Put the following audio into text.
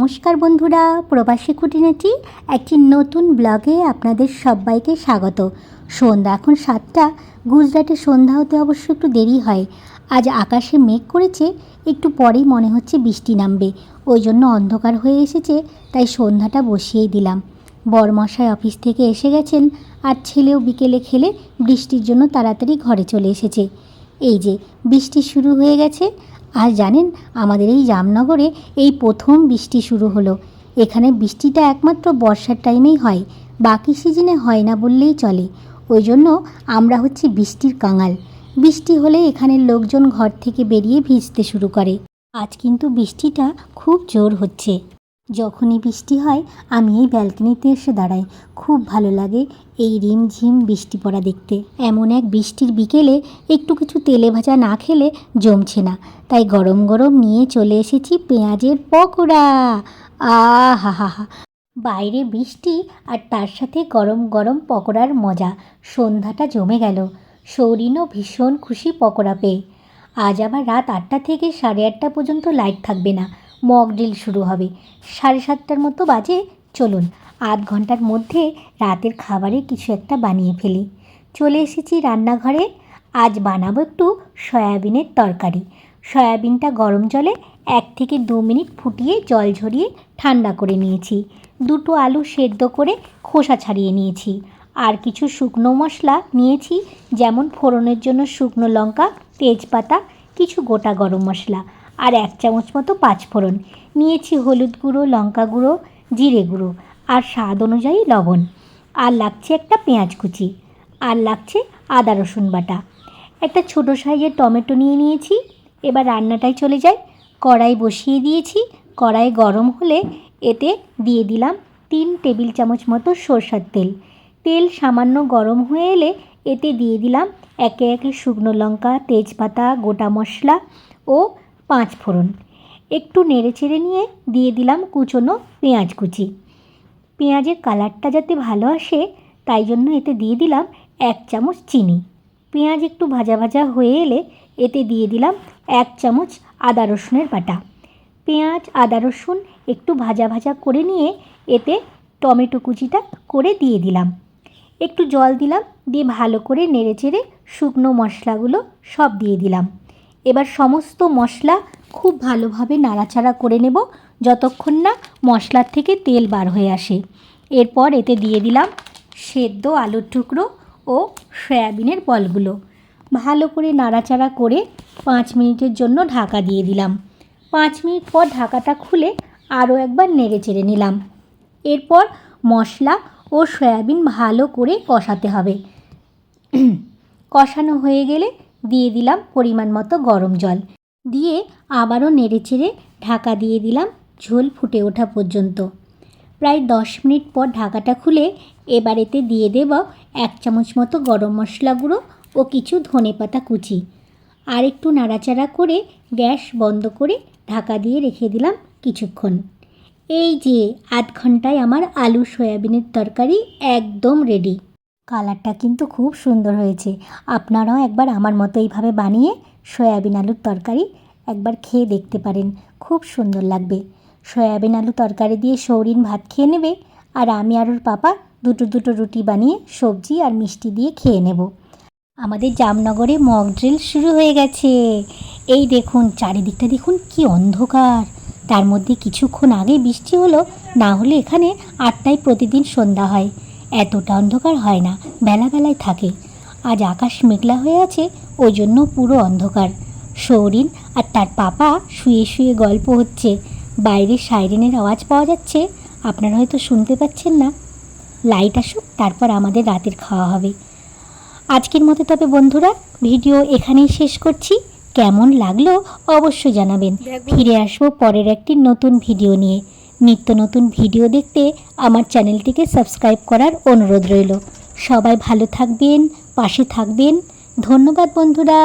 নমস্কার বন্ধুরা, প্রবাসী খুঁটিনাটি একটি নতুন ব্লগে আপনাদের সবাইকে স্বাগত। সন্ধ্যা এখন 7টা। গুজরাটে সন্ধ্যা হতে অবশ্য একটু দেরি হয়। আজ আকাশে মেঘ করেছে, একটু পরেই মনে হচ্ছে বৃষ্টি নামবে। ওই জন্য অন্ধকার হয়ে এসেছে, তাই সন্ধ্যাটা বসিয়েই দিলাম। বরমশাই অফিস থেকে এসে গেছেন, আর ছেলেও বিকেলে খেলে বৃষ্টির জন্য তাড়াতাড়ি ঘরে চলে এসেছে। এই যে বৃষ্টি শুরু হয়ে গেছে। আর জানেন, আমাদের এই জামনগরে এই প্রথম বৃষ্টি শুরু হলো। এখানে বৃষ্টিটা একমাত্র বর্ষার টাইমেই হয়, বাকি সিজনে হয় না বললেই চলে। ওই জন্য আমরা হচ্ছি বৃষ্টির কাঙাল। বৃষ্টি হলে এখানের লোকজন ঘর থেকে বেরিয়ে ভিজতে শুরু করে। আজ কিন্তু বৃষ্টিটা খুব জোর হচ্ছে। যখনই বৃষ্টি হয় আমি এই ব্যালকনিতে এসে দাঁড়াই। খুব ভালো লাগে এই রিমঝিম বৃষ্টি পড়া দেখতে। এমন এক বৃষ্টির বিকেলে একটু কিছু তেলে ভাজা না খেলে জমছে না, তাই গরম গরম নিয়ে চলে এসেছি পেঁয়াজের পকোড়া। হা হা হা, বাইরে বৃষ্টি আর তার সাথে গরম গরম পকোড়ার মজা। সন্ধ্যাটা জমে গেল। সৌরিনও ভীষণ খুশি পকোড়া পেয়ে। আজ আবার রাত 8টা থেকে 8:30 পর্যন্ত লাইট থাকবে না, মক ড্রিল শুরু হবে। 7:30টার মতো বাজে। চলুন আধ ঘন্টার মধ্যে রাতের খাবারে কিছু একটা বানিয়ে ফেলি। চলে এসেছি রান্নাঘরে। আজ বানাবো একটু সয়াবিনের তরকারি। সয়াবিনটা গরম জলে 1 থেকে 2 মিনিট ফুটিয়ে জল ঝরিয়ে ঠান্ডা করে নিয়েছি। 2টো আলু সেদ্ধ করে খোসা ছাড়িয়ে নিয়েছি। আর কিছু শুকনো মশলা নিয়েছি, যেমন ফোড়নের জন্য শুকনো লঙ্কা, তেজপাতা, কিছু গোটা গরম মশলা আর 1 চামচ মতো 5 ফোড়ন নিয়েছি। হলুদ গুঁড়ো, লঙ্কা গুঁড়ো, জিরে গুঁড়ো আর স্বাদ অনুযায়ী লবণ। আর লাগছে একটা পেঁয়াজ কুচি, আর লাগছে আদা রসুন বাটা। একটা ছোটো সাইজের টমেটো নিয়ে নিয়েছি। এবার রান্নাটায় চলে যাই। কড়াই বসিয়ে দিয়েছি। কড়াই গরম হলে এতে দিয়ে দিলাম 3 টেবিল চামচ মতো সরষের তেল। তেল সামান্য গরম হয়ে এলে এতে দিয়ে দিলাম একে একে শুকনো লঙ্কা, তেজপাতা, গোটা মশলা ও 5 ফোড়ন। একটু নেড়ে চেড়ে নিয়ে দিয়ে দিলাম কুচনো পেঁয়াজ কুচি। পেঁয়াজের কালারটা যাতে ভালো আসে তাই জন্য এতে দিয়ে দিলাম 1 চামচ চিনি। পেঁয়াজ একটু ভাজা ভাজা হয়ে এলে এতে দিয়ে দিলাম 1 চামচ আদা রসুনের বাটা। পেঁয়াজ আদা রসুন একটু ভাজা ভাজা করে নিয়ে এতে টমেটো কুচিটা করে দিয়ে দিলাম। একটু জল দিলাম, দিয়ে ভালো করে নেড়ে চেড়ে শুকনো মশলাগুলো সব দিয়ে দিলাম। এবার সমস্ত মশলা খুব ভালোভাবে নাড়াচাড়া করে নেব যতক্ষণ না মশলার থেকে তেল বার হয়ে আসে। এরপর এতে দিয়ে দিলাম সেদ্ধ আলুর টুকরো ও সয়াবিনের বলগুলো। ভালো করে নাড়াচাড়া করে 5 মিনিটের জন্য ঢাকা দিয়ে দিলাম। 5 মিনিট পর ঢাকাটা খুলে আরও একবার নেড়ে চেড়ে নিলাম। এরপর মশলা ও সয়াবিন ভালো করে কষাতে হবে। কষানো হয়ে গেলে দিয়ে দিলাম পরিমাণ মতো গরম জল, দিয়ে আবারও নেড়ে চেড়ে ঢাকা দিয়ে দিলাম ঝোল ফুটে ওঠা পর্যন্ত। প্রায় 10 মিনিট পর ঢাকাটা খুলে এবার এতে দিয়ে দেব 1 চামচ মতো গরম মশলা গুঁড়ো ও কিছু ধনেপাতা কুচি। আর একটু নাড়াচাড়া করে গ্যাস বন্ধ করে ঢাকা দিয়ে রেখে দিলাম কিছুক্ষণ। এই যে আধ ঘন্টায় আমার আলু সয়াবিনের তরকারি একদম রেডি। কালারটা কিন্তু খুব সুন্দর হয়েছে। আপনারাও একবার আমার মতো এইভাবে বানিয়ে সয়াবিন আলুর তরকারি একবার খেয়ে দেখতে পারেন, খুব সুন্দর লাগবে। সয়াবিন আলু তরকারি দিয়ে সৌরিন ভাত খেয়ে নেবে, আর আমি আর ওর পাপা দুটো রুটি বানিয়ে সবজি আর মিষ্টি দিয়ে খেয়ে নেব। আমাদের জামনগরে মক ড্রিল শুরু হয়ে গেছে। এই দেখুন, চারিদিকটা দেখুন কি অন্ধকার। তার মধ্যে কিছুক্ষণ আগে বৃষ্টি হলো, না হলে এখানে 8টায় প্রতিদিন সন্ধ্যা হয়। এতটা অন্ধকার হয় না, বেলাবেলায় থাকে। আজ আকাশ মেঘলা হয়ে আছে, ওই জন্য পুরো অন্ধকার। সৌরিন আর তার পাপা শুয়ে শুয়ে গল্প হচ্ছে। বাইরে সাইরেনের আওয়াজ পাওয়া যাচ্ছে, আপনারা হয়তো শুনতে পাচ্ছেন না। লাইট আসুক, তারপর আমাদের রাতের খাওয়া হবে। আজকের মতো তবে বন্ধুরা ভিডিও এখানেই শেষ করছি। কেমন লাগলো অবশ্যই জানাবেন। ফিরে আসবো পরের একটি নতুন ভিডিও নিয়ে। নিত্য নতুন ভিডিও দেখতে আমার চ্যানেলটিকে সাবস্ক্রাইব করার অনুরোধ রইল। সবাই ভালো থাকবেন, পাশে থাকবেন। ধন্যবাদ বন্ধুরা।